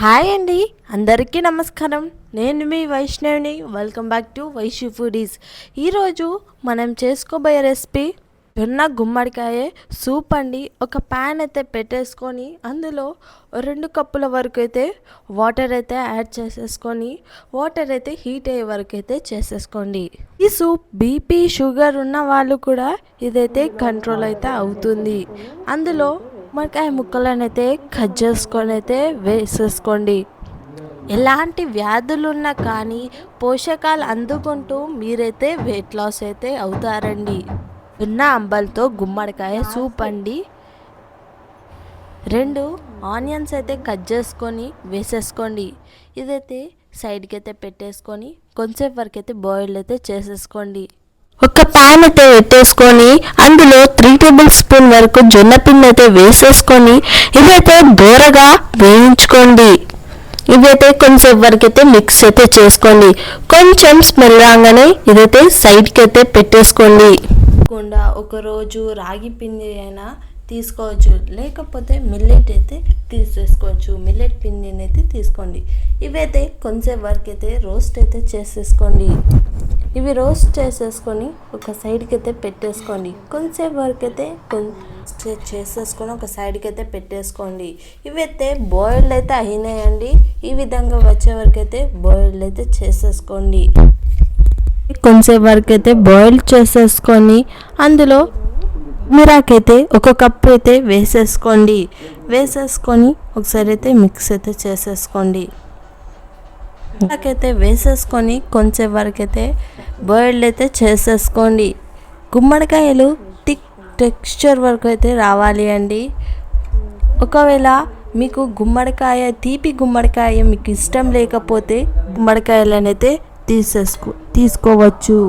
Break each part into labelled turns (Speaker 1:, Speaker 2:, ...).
Speaker 1: Hi అండి, అందరికీ నమస్కారం. నేను మీ వైష్ణవిని. Welcome back to Vaishnavi foodies. ఈరోజు మనం చేసుకోబోయే రెసిపీ జొన్న గుమ్మడికాయ సూప్ అండి. ఒక ప్యాన్ అయితే పెట్టేసుకొని అందులో 2 కప్పుల వరకు అయితే వాటర్ అయితే యాడ్ చేసేసుకొని వాటర్ అయితే హీట్ అయ్యే వరకు అయితే చేసేసుకోండి. ఈ సూప్ బీపీ షుగర్ ఉన్న వాళ్ళు కూడా ఇదైతే కంట్రోల్ అయితే అవుతుంది. అందులో గుమ్మడికాయ ముక్కలను అయితే కట్ చేసుకొని అయితే వేసేసుకోండి. ఎలాంటి వ్యాధులు ఉన్నా కానీ పోషకాలు అందుకుంటూ మీరైతే వెయిట్ లాస్ అయితే అవుతారండి. ఉన్న అంబలతో గుమ్మడికాయ సూప్ అండి. 2 ఆనియన్స్ అయితే కట్ చేసుకొని వేసేసుకోండి. ఇదైతే సైడ్కి అయితే పెట్టేసుకొని కొంచెం వరకు అయితే బాయిల్ అయితే చేసేసుకోండి. ఒక ప్యాన్ అయితే పెట్టేసుకొని అందులో 3 టేబుల్ స్పూన్ వరకు జొన్న పిండి అయితే వేసేసుకొని ఇవైతే దూరగా వేయించుకోండి. ఇవైతే కొంచెం వరకు అయితే మిక్స్ అయితే చేసుకోండి. కొంచెం స్మెల్ రాగానే ఇదైతే సైడ్కి అయితే పెట్టేసుకోండి. ఒకరోజు రాగి పిండి అయినా తీసుకోవచ్చు, లేకపోతే మిల్లెట్ అయితే తీసేసుకోవచ్చు. మిల్లెట్ పిండిని అయితే తీసుకోండి. ఇవైతే కొంచెం వరకు అయితే రోస్ట్ అయితే చేసేసుకోండి. ఇవి రోస్ట్ చేసేసుకొని ఒక సైడ్కి అయితే పెట్టేసుకోండి. కొంచెం వరకు అయితే చేసేసుకొని ఒక సైడ్కి అయితే పెట్టేసుకోండి. ఇవైతే బాయిల్డ్ అయితే అయినాయండి. ఈ విధంగా వచ్చే వరకు అయితే బాయిల్డ్ అయితే చేసేసుకోండి. కొంచెం వరకు అయితే బాయిల్ చేసేసుకొని అందులో మిరాకైతే 1 కప్పు అయితే వేసేసుకొని ఒకసారి అయితే మిక్స్ అయితే చేసేసుకోండి. మిరాకైతే వేసేసుకొని కొంచెం వరకు అయితే బాయిల్డ్ అయితే చేసేసుకోండి. గుమ్మడికాయలు థిక్ టెక్స్చర్ వరకు అయితే రావాలి అండి. ఒకవేళ మీకు తీపి గుమ్మడికాయ మీకు ఇష్టం లేకపోతే గుమ్మడికాయలను అయితే తీసుకోవచ్చు.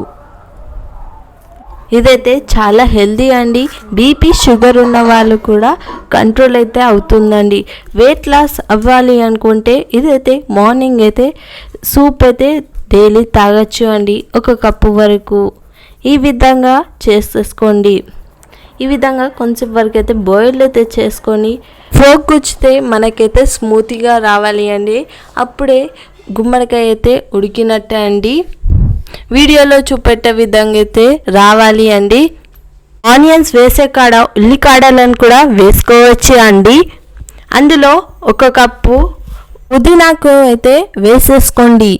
Speaker 1: ఇదైతే చాలా హెల్దీ అండి. బీపీ షుగర్ ఉన్న వాళ్ళు కూడా కంట్రోల్ అయితే అవుతుందండి. వెయిట్ లాస్ అవ్వాలి అనుకుంటే ఇదైతే మార్నింగ్ అయితే సూప్ అయితే డైలీ తాగొచ్చు అండి. 1 కప్పు వరకు ఈ విధంగా చేసేసుకోండి. ఈ విధంగా కొంచెం వరకు అయితే బాయిల్ అయితే చేసుకొని ఫోక్ గుచ్చితే మనకైతే స్మూత్గా రావాలి అండి. అప్పుడే గుమ్మడికాయ అయితే ఉడికినట్టే అండి. వీడియోలో చూపెట్టే విధంగా అయితే రావాలి అండి. ఆనియన్స్ వేసే కాడ ఉల్లికాడలను కూడా వేసుకోవచ్చు అండి. అందులో 1 కప్పు పుదీనాకు అయితే వేసేసుకోండి.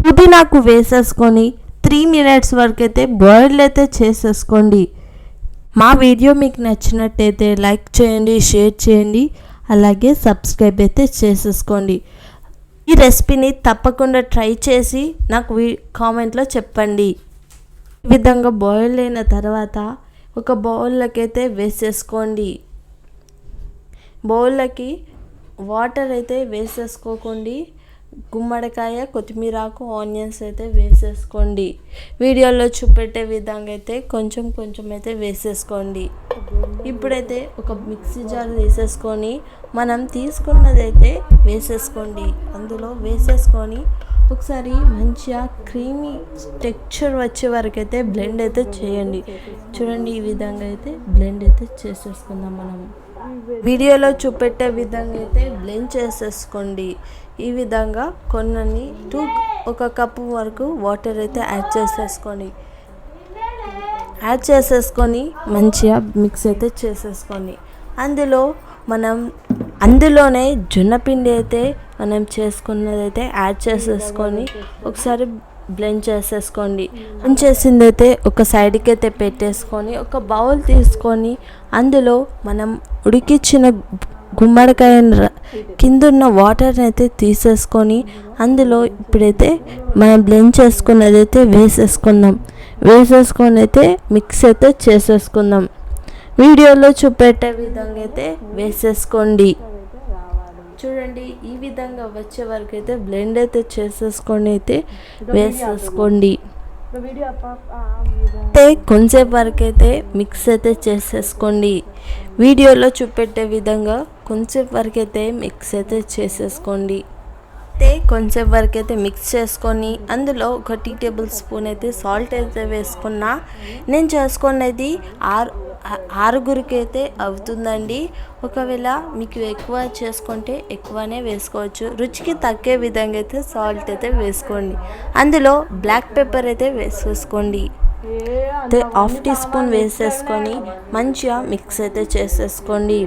Speaker 1: పుదీనాకు వేసేసుకొని 3 మినిట్స్ వరకు అయితే బాయిల్ అయితే చేసేసుకోండి. మా వీడియో మీకు నచ్చినట్టయితే లైక్ చేయండి, షేర్ చేయండి, అలాగే సబ్స్క్రైబ్ అయితే చేసేసుకోండి. ఈ రెసిపీని తప్పకుండా ట్రై చేసి నాకు కామెంట్లో చెప్పండి. ఈ విధంగా బాయిల్ అయిన తర్వాత ఒక బౌల్లోకి అయితే వేసేసుకోండి. బౌల్లోకి వాటర్ అయితే వేసేసుకోకండి. గుమ్మడికాయ, కొత్తిమీరాకు, ఆనియన్స్ అయితే వేసేసుకోండి. వీడియోలో చూపెట్టే విధంగా అయితే కొంచెం అయితే వేసేసుకోండి. ఇప్పుడైతే ఒక మిక్సీ జార్ వేసేసుకొని మనం తీసుకున్నదైతే వేసేసుకోండి. అందులో వేసేసుకొని ఒకసారి మంచిగా క్రీమీ టెక్స్చర్ వచ్చే వరకు అయితే బ్లెండ్ అయితే చేయండి. చూడండి, ఈ విధంగా అయితే బ్లెండ్ అయితే చేసేసుకుందాం. మనం వీడియోలో చూపెట్టే విధంగా అయితే బ్లెండ్ చేసేసుకోండి. ఈ విధంగా కొన్ని 1 కప్పు వరకు వాటర్ అయితే యాడ్ చేసేసుకొని మంచిగా మిక్స్ అయితే చేసేసుకోండి. అందులోనే జొన్నపిండి అయితే మనం చేసుకున్నదైతే యాడ్ చేసేసుకొని ఒకసారి బ్లెండ్ చేసేసుకోండి. చేసిందైతే ఒక సైడ్కి అయితే పెట్టేసుకొని ఒక బౌల్ తీసుకొని అందులో మనం ఉడికించిన గుమ్మడికాయ కిందున్న వాటర్ని అయితే తీసేసుకొని అందులో ఇప్పుడైతే మనం బ్లెండ్ చేసుకున్నదైతే వేసేసుకొని అయితే మిక్స్ అయితే చేసేసుకుందాం. వీడియోలో చూపెట్టే విధంగా అయితే వేసేసుకోండి. చూడండి, ఈ విధంగా వచ్చే వరకు అయితే బ్లెండ్ అయితే చేసేసుకొని అయితే వేసేసుకోండి. కొంచెం వరకు అయితే మిక్స్ అయితే చేసేసుకోండి. వీడియోలో చూపెట్టే విధంగా కొంచెం వరకు అయితే మిక్స్ అయితే చేసేసుకోండి. కొంచెం వరకు అయితే మిక్స్ చేసుకొని అందులో 1 టేబుల్ స్పూన్ అయితే సాల్ట్ అయితే వేసుకున్నా. నేను చేసుకున్నది ఆరుగురికి అయితే అవుతుందండి. ఒకవేళ మీకు ఎక్కువ చేసుకుంటే ఎక్కువనే వేసుకోవచ్చు. రుచికి తగ్గే విధంగా అయితే సాల్ట్ అయితే వేసుకోండి. అందులో బ్లాక్ పెప్పర్ అయితే వేసేసుకోండి. అయితే హాఫ్ టీ స్పూన్ వేసేసుకొని మంచిగా మిక్స్ అయితే చేసేసుకోండి.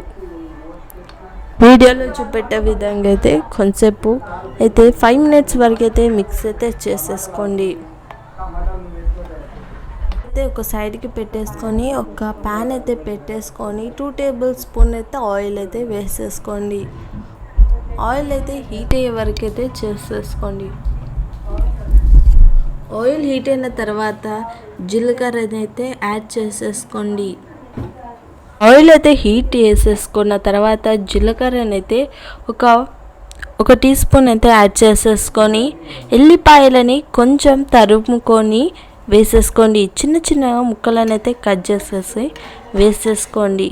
Speaker 1: వీడియోలో చూపెట్టే విధంగా అయితే కొంచెంసేపు అయితే 5 మినిట్స్ వరకు అయితే మిక్స్ అయితే చేసేసుకోండి. అయితే ఒక సైడ్కి పెట్టేసుకొని ఒక ప్యాన్ అయితే పెట్టేసుకొని 2 టేబుల్ స్పూన్ అయితే ఆయిల్ అయితే వేసేసుకోండి. ఆయిల్ అయితే హీట్ అయ్యే వరకు అయితే చేసేసుకోండి. ఆయిల్ హీట్ అయిన తర్వాత జీలకర్ర అయితే యాడ్ చేసేసుకోండి. ఆయిల్ అయితే హీట్ చేసేసుకున్న తర్వాత జీలకర్రనైతే ఒక టీ స్పూన్ అయితే యాడ్ చేసేసుకొని ఎల్లిపాయలని కొంచెం తరుముకొని వేసేసుకోండి. చిన్న చిన్న ముక్కలను అయితే కట్ చేసేసి వేసేసుకోండి.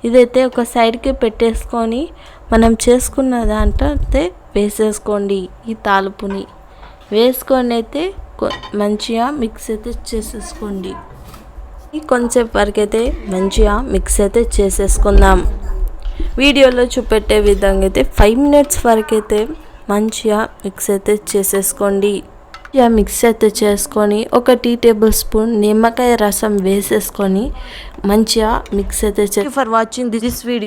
Speaker 1: ఇదైతే ఒక సైడ్కి పెట్టేసుకొని మనం చేసుకున్న దాంట్లో అయితే వేసేసుకోండి. ఈ తాలింపుని వేసుకొని అయితే మంచిగా మిక్స్ అయితే చేసేసుకోండి. కొంచెం వరకు అయితే మంచిగా మిక్స్ అయితే చేసేసుకుందాం. వీడియోలో చూపెట్టే విధంగా అయితే 5 మినిట్స్ వరకు అయితే మంచిగా మిక్స్ అయితే చేసేసుకోండి. మంచిగా మిక్స్ అయితే చేసుకొని ఒక టీ టేబుల్ స్పూన్ నిమ్మకాయ రసం వేసేసుకొని మంచిగా మిక్స్ అయితే ఫర్ వాచింగ్ దిస్ వీడియో.